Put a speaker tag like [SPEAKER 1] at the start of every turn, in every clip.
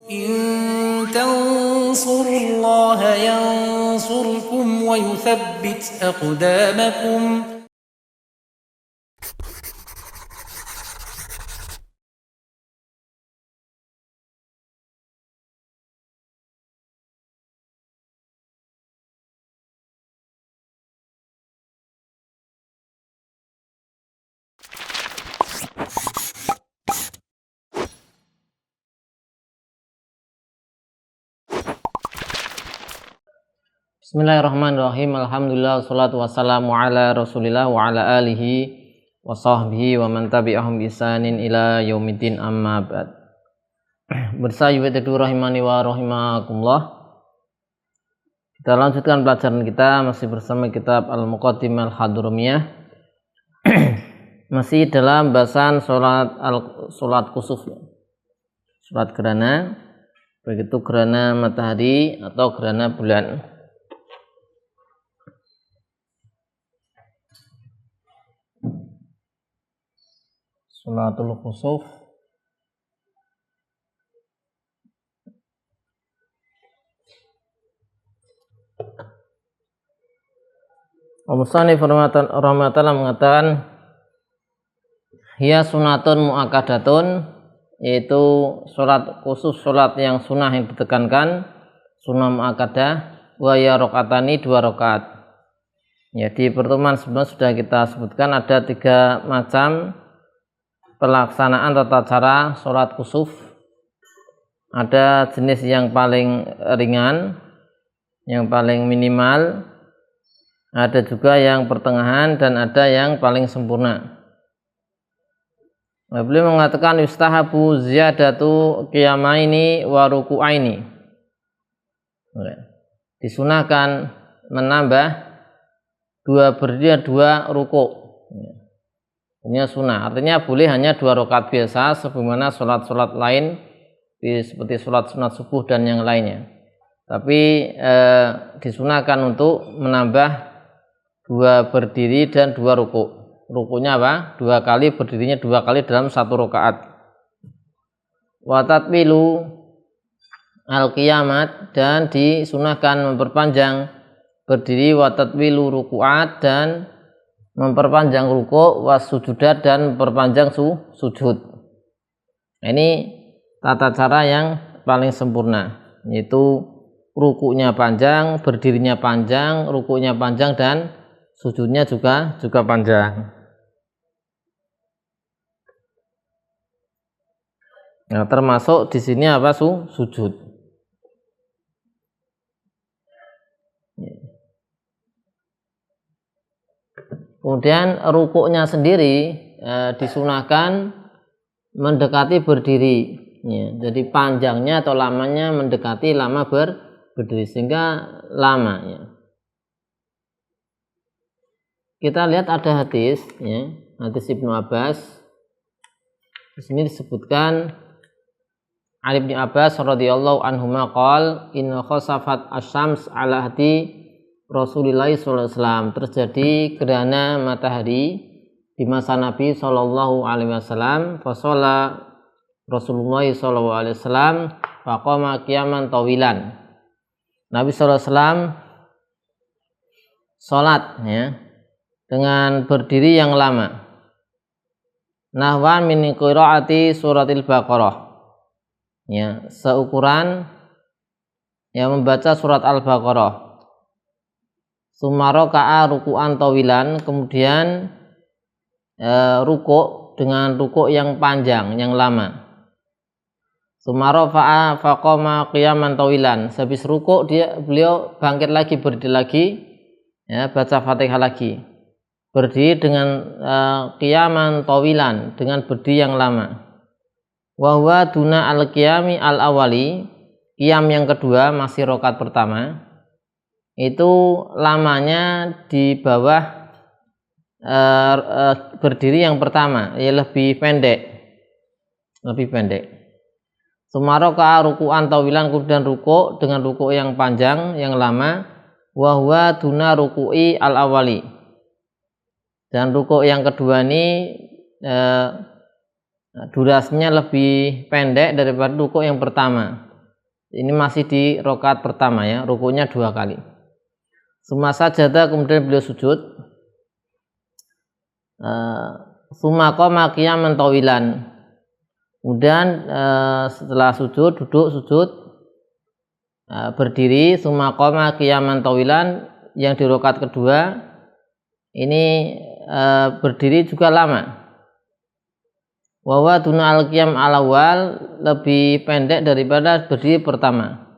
[SPEAKER 1] إن تنصروا الله ينصركم ويثبت أقدامكم.
[SPEAKER 2] Bismillahirrahmanirrahim. Alhamdulillah wassalatu wassalamu ala Rasulillah wa ala alihi wa sahbihi wa man tabi'ahum bi ihsanin ila yaumiddin, amma ba'd. Bersayyidu rahimani wa rahimakumullah. Kita lanjutkan pelajaran kita masih bersama kitab Al-Muqaddimah Al-Hadramiyah. Masih dalam bahasan salat kusuf. Salat gerhana, baik itu gerhana matahari atau gerhana bulan. Salatul khusuf Al-Musannif rahimahullah mengatakan hiya sunatun muakkadatun, yaitu salat khusuf, salat yang sunnah yang ditekankan, sunnah muakkadah, wa ya rakaatani, 2 rakaat. Ya, di pertemuan sebelumnya sudah kita sebutkan ada 3 macam pelaksanaan tata cara sholat kusuf. Ada jenis yang paling ringan, yang paling minimal, ada juga yang pertengahan, dan ada yang paling sempurna. Beliau mengatakan yustahabu ziyadatu qiyamaini wa ruku'aini. Disunahkan menambah 2 berdiri, 2 ruku'. Ini sunnah, artinya boleh hanya 2 rakaat biasa sebagaimana sholat-sholat lain seperti sholat sunat subuh dan yang lainnya. Tapi disunahkan untuk menambah 2 berdiri dan 2 ruku'. Rukunya apa? 2 kali, berdirinya 2 kali dalam 1 rakaat. Wa tatwilu al-qiyamat, dan disunahkan memperpanjang berdiri, wa tatwilu ruku'at, dan memperpanjang ruku', was sujudat, dan memperpanjang sujud. Ini tata cara yang paling sempurna, yaitu ruku'nya panjang, berdirinya panjang, ruku'nya panjang, dan sujudnya juga panjang. Nah, termasuk di sini apa? Sujud. Kemudian rukuknya sendiri disunahkan mendekati berdiri. Ya, jadi panjangnya atau lamanya mendekati lama berdiri sehingga lama. Ya. Kita lihat ada hadis, ya, hadis Ibnu Abbas. Di sini disebutkan Ali bin Abbas radhiyallahu anhuma qol inna khasafat asyams ala hati Rasulullah SAW, terjadi gerhana matahari di masa Nabi SAW. Fasola Rasulullah SAW faqama qiyaman tawilan. Nabi SAW sholat, ya, dengan berdiri yang lama. Nahwan min qiraati suratil Baqarah, ya, seukuran yang membaca surat Al-Baqarah. Sumaro ka'a ruku'an tawilan, kemudian rukuk dengan rukuk yang panjang, yang lama. Sumaro fa'a faqama qiyaman tawilan, habis rukuk beliau bangkit lagi, berdiri lagi, ya, baca Fatihah lagi, berdiri dengan qiyaman tawilan, dengan berdiri yang lama. Wa huwa duna al-qiyami al-awali, qiyam yang kedua masih rakaat pertama, itu lamanya di bawah berdiri yang pertama, ya, lebih pendek. Sumaroka ruku'an tawilan, kemudian rukuk dengan rukuk yang panjang, yang lama. Wa huwa duna ruku'i al-awali, dan rukuk yang kedua ini durasinya lebih pendek daripada rukuk yang pertama. Ini masih di rakaat pertama ya, rukunya 2 kali. Summa sajada, kemudian beliau sujud. Summa qama qiyaman tawilan. Kemudian setelah sujud, duduk sujud, berdiri. Summa qama qiyaman tawilan, yang di rakaat kedua ini berdiri juga lama. Wa wa duna al-qiyam al-awwal, lebih pendek daripada berdiri pertama.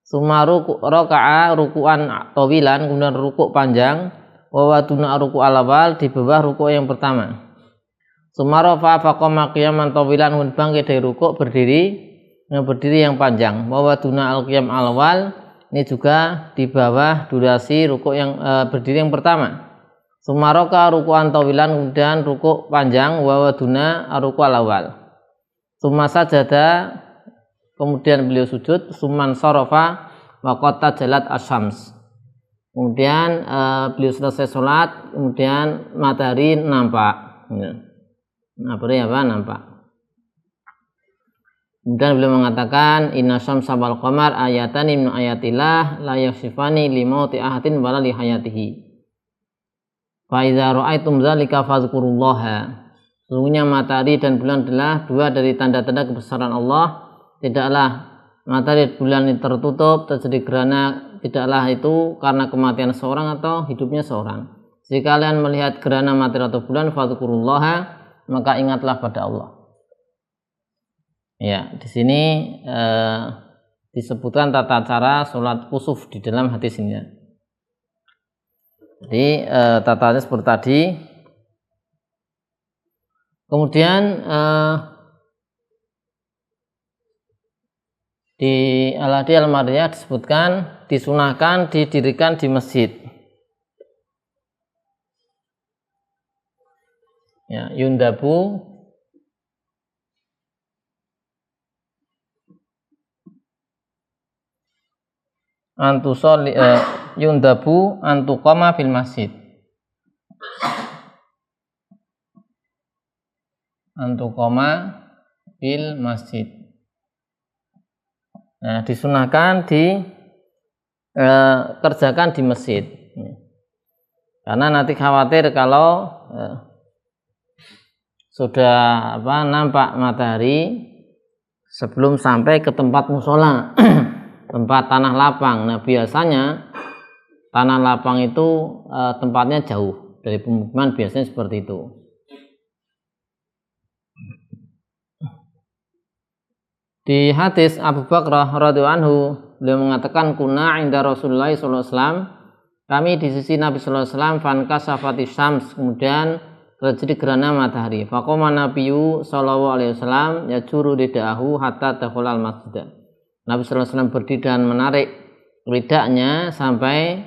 [SPEAKER 2] Summa raka'a ruku'an tawilan, kemudian rukuk panjang. Wa wa duna ruku' al-awwal, di bawah rukuk yang pertama. Summa rafa'a faqama qiyaman tawilan, kemudian bangkit dari rukuk berdiri yang panjang. Wa wa duna al-qiyam al-awwal, ini juga di bawah durasi rukuk yang berdiri yang pertama. Sumaroka ruku'an tawilan, kemudian rukuk panjang. Wa waduna ruku' al-awal. Summa sajada, kemudian beliau sujud. Summan sorofa wa qata jalat asyams. Kemudian beliau selesai sholat, kemudian matahari nampak. Matahari apa? Nampak. Kemudian beliau mengatakan, inna syamsa wal qamar ayatan min ayatillah la yaksifani li mauti ahadin wala li hayatihi. Fa idza ra'aitum dzalika fadhkurullaha. Sesungguhnya matahari dan bulan adalah 2 dari tanda-tanda kebesaran Allah. Tidaklah matahari dan bulan ini tertutup, terjadi gerhana, tidaklah itu karena kematian seorang atau hidupnya seorang. Jika kalian melihat gerhana matahari atau bulan, fadhkurullaha, maka ingatlah pada Allah. Ya, di sini disebutkan tata cara sholat kusuf di dalam hadis ini. Jadi tatanya seperti tadi. Kemudian di Al-Hadi Al-Mariyah disebutkan disunahkan didirikan di masjid. Ya, yundabu antusoli yundabu antuqama fil masjid. Antuqama fil masjid. Nah, disunahkan kerjakan di masjid. Karena nanti khawatir kalau sudah nampak matahari sebelum sampai ke tempat musola. Tempat tanah lapang. Nah, biasanya tanah lapang itu tempatnya jauh dari pemukiman, biasanya seperti itu. Di hadis Abu Bakrah radhiyallahu anhu, beliau mengatakan kunna inda Rasulullah sallallahu alaihi wasallam, kami di sisi Nabi sallallahu alaihi wasallam, fankasafati syams, kemudian terjadi gerhana matahari. Faqama nabiyyu sallallahu alaihi wasallam yajuru lidahu hatta dakhalal masjid. Nabi sallallahu alaihi wasallam berdiri dan menarik lidahnya sampai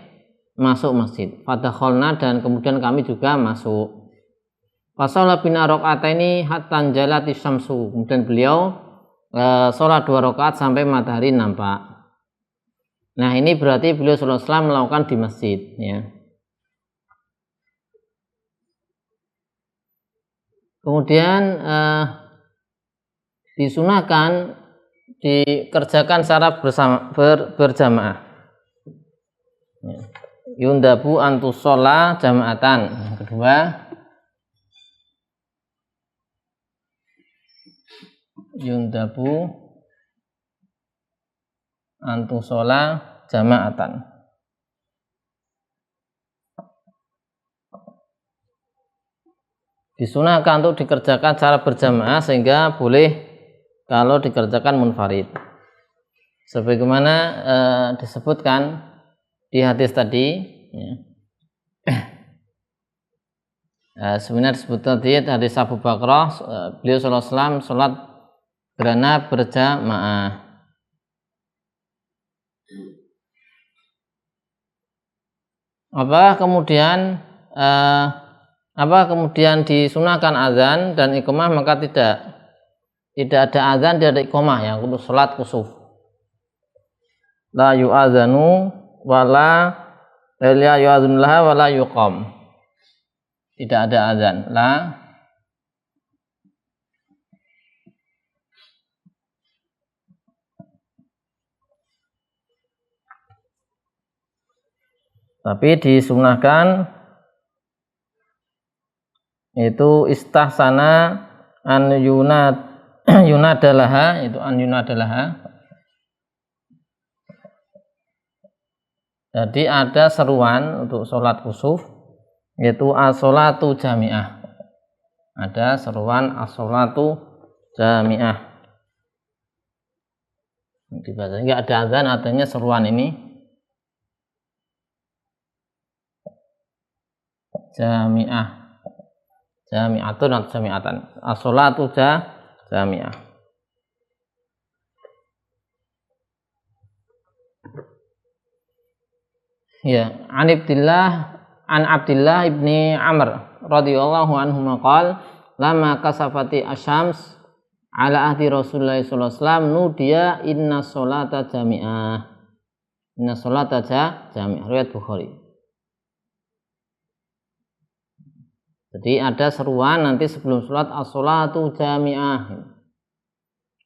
[SPEAKER 2] masuk masjid. Fadakhalna, dan kemudian kami juga masuk. Fasalla bina rakaataini hatta jalati syamsu. Kemudian beliau sholat 2 rakaat sampai matahari nampak. Nah, ini berarti beliau sallallahu alaihi wasallam melakukan di masjid, ya. Kemudian disunahkan dikerjakan secara berjamaah. Yundabu antusola jamaatan. Yang kedua, yundabu antusola jamaatan. Disunahkan untuk dikerjakan secara berjamaah, sehingga boleh kalau dikerjakan munfarid. Sebagaimana disebutkan di hadis tadi, ya. Sebenarnya disebutkan di hadis Abu Bakrah, beliau sallallahu alaihi wasallam sholat gerhana berjamaah. Apakah kemudian disunahkan azan dan iqamah? Maka tidak ada azan, tidak ada iqamah ya untuk sholat kusuf. La yu'adzanu wala la yu'adzun laha wala yuqam. Tidak ada azan. Tapi disunahkan itu istahsana an yunadalaha, itu an yunadalaha. Jadi ada seruan untuk sholat kusuf, yaitu as-sholatu jami'ah. Ada seruan as-sholatu jami'ah. Dibaca, enggak ada azan, adanya seruan ini. Jami'ah, jami'atun atau jami'atan. As-sholatu jami'ah. Ya, an Abdillah ibni Amr radhiyallahu anhu maqal lama kasafati asyams ala ahdi Rasulullah sallallahu alaihi wasallam nudiya inna sholata jami'ah. Inna sholata jami'ah, riwayat Bukhari. Jadi ada seruan nanti sebelum sholat as-sholatu jami'ah.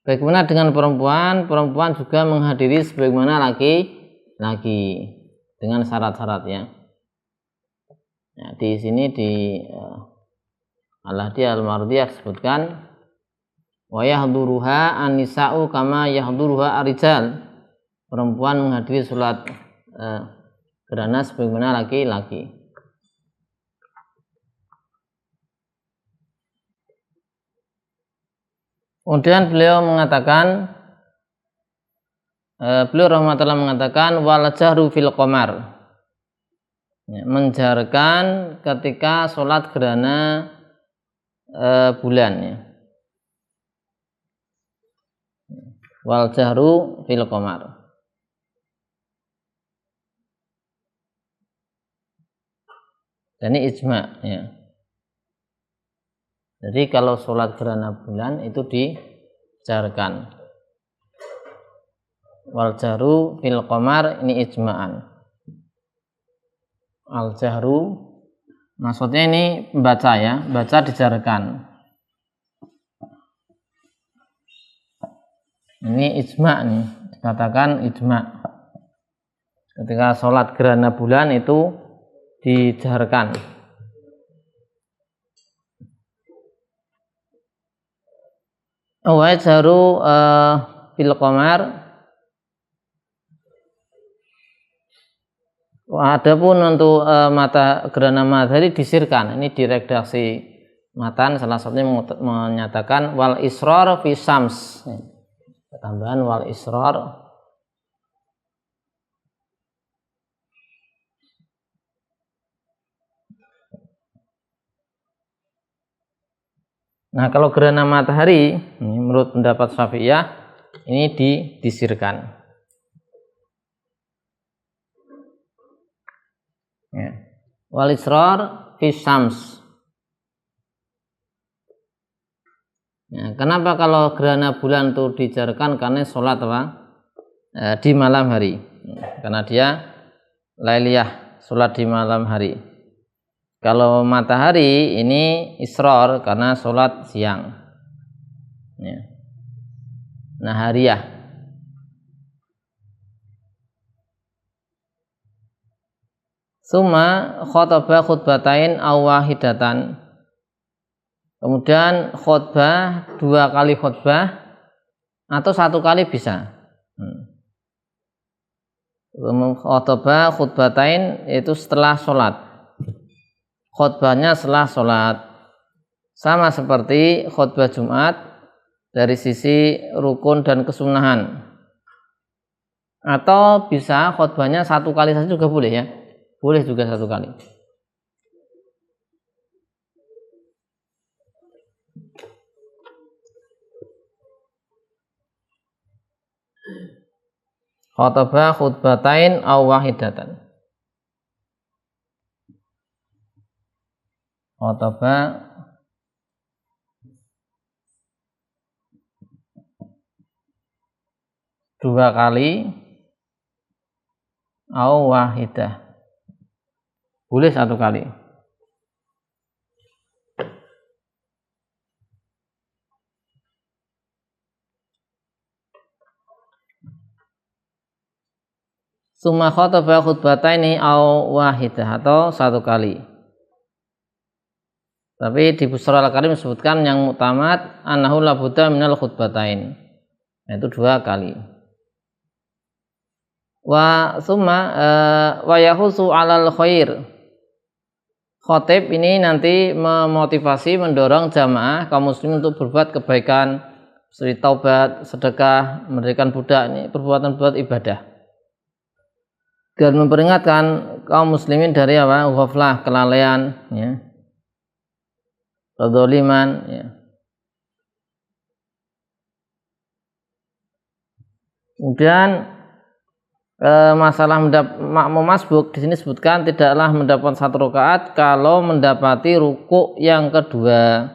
[SPEAKER 2] Bagaimana dengan perempuan? Perempuan juga menghadiri sebagaimana laki-laki dengan syarat-syaratnya. Ya, di sini di Al-Hadiyah Al-Mardiyah disebutkan wa yahduruha an-nisa'u kama yahduruha ar-rijal. Perempuan menghadiri sholat gerhana sebagaimana laki-laki. Kemudian beliau mengatakan, beliau rahmatullah mengatakan wal jahru fil qamar, ya, menjarkan ketika sholat gerhana bulan, ya. Wal jahru fil qamar. Dan ini ijma, ya. Jadi kalau sholat gerhana bulan itu dijarkan. Wal jahru fil qamar ini ijma'an. Al jahru maksudnya ini membaca, ya, baca dijarkan. Ini ijma' nih, dikatakan ijma'. Ketika sholat gerhana bulan itu dijarkan. Wa jahru fil qamar. Adapun untuk mata gerhana matahari disirkan. Ini di redaksi matan salah satunya menyatakan wal israr fi syams. Tambahan wal israr. Nah, kalau gerhana matahari, ini menurut pendapat Syafi'iyah, ini disirkan. Ya. Wal israr fi syams. Ya, kenapa kalau gerhana bulan itu dijarkan? Karena sholat apa? Di malam hari. Karena dia lailiyah, sholat di malam hari. Kalau matahari ini israr karena sholat siang, ya. Nahariyah. Summa khotbah khutbatain aw wahidatan. Kemudian khutbah 2 kali khutbah atau 1 kali bisa. Khutbah khutbatain itu setelah sholat. Khutbahnya setelah sholat, sama seperti khutbah Jumat dari sisi rukun dan kesunahan. Atau bisa khutbahnya 1 kali saja juga boleh, ya. Boleh juga 1 kali. Khutbah khutbatain aw wahidatan. Khutbah 2 kali aw wahidah. Boleh 1 kali. Summa khataba khutbataini au wahidah atau satu kali. Tapi di Busra Al-Karim disebutkan yang muktamad annahu la budda minal khutbatain. Itu 2 kali. Wa summa wa yahusu 'alal khair. Khatib ini nanti memotivasi, mendorong jamaah kaum muslimin untuk berbuat kebaikan, seperti taubat, sedekah, mendirikan budak, ini perbuatan-perbuatan ibadah. Dan memperingatkan kaum muslimin dari apa? Ghaflah, kelalaian, ya. Kedzaliman, ya. Kemudian masalah makmum masbuk di sini sebutkan tidaklah mendapat 1 rakaat kalau mendapati rukuk yang kedua.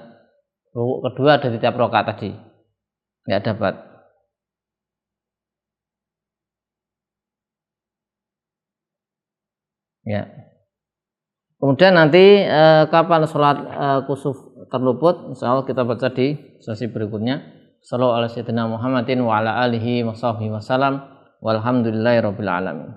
[SPEAKER 2] Rukuk kedua dari tiap rakaat tadi nggak dapat. Ya. Kemudian nanti kapan sholat kusuf terluput, insyaallah kita baca di sesi berikutnya. Shallallahu alaihi wasallam Muhammadin wa ala alihi wa sahbihi wasallam. Walhamdulillahirabbil alamin.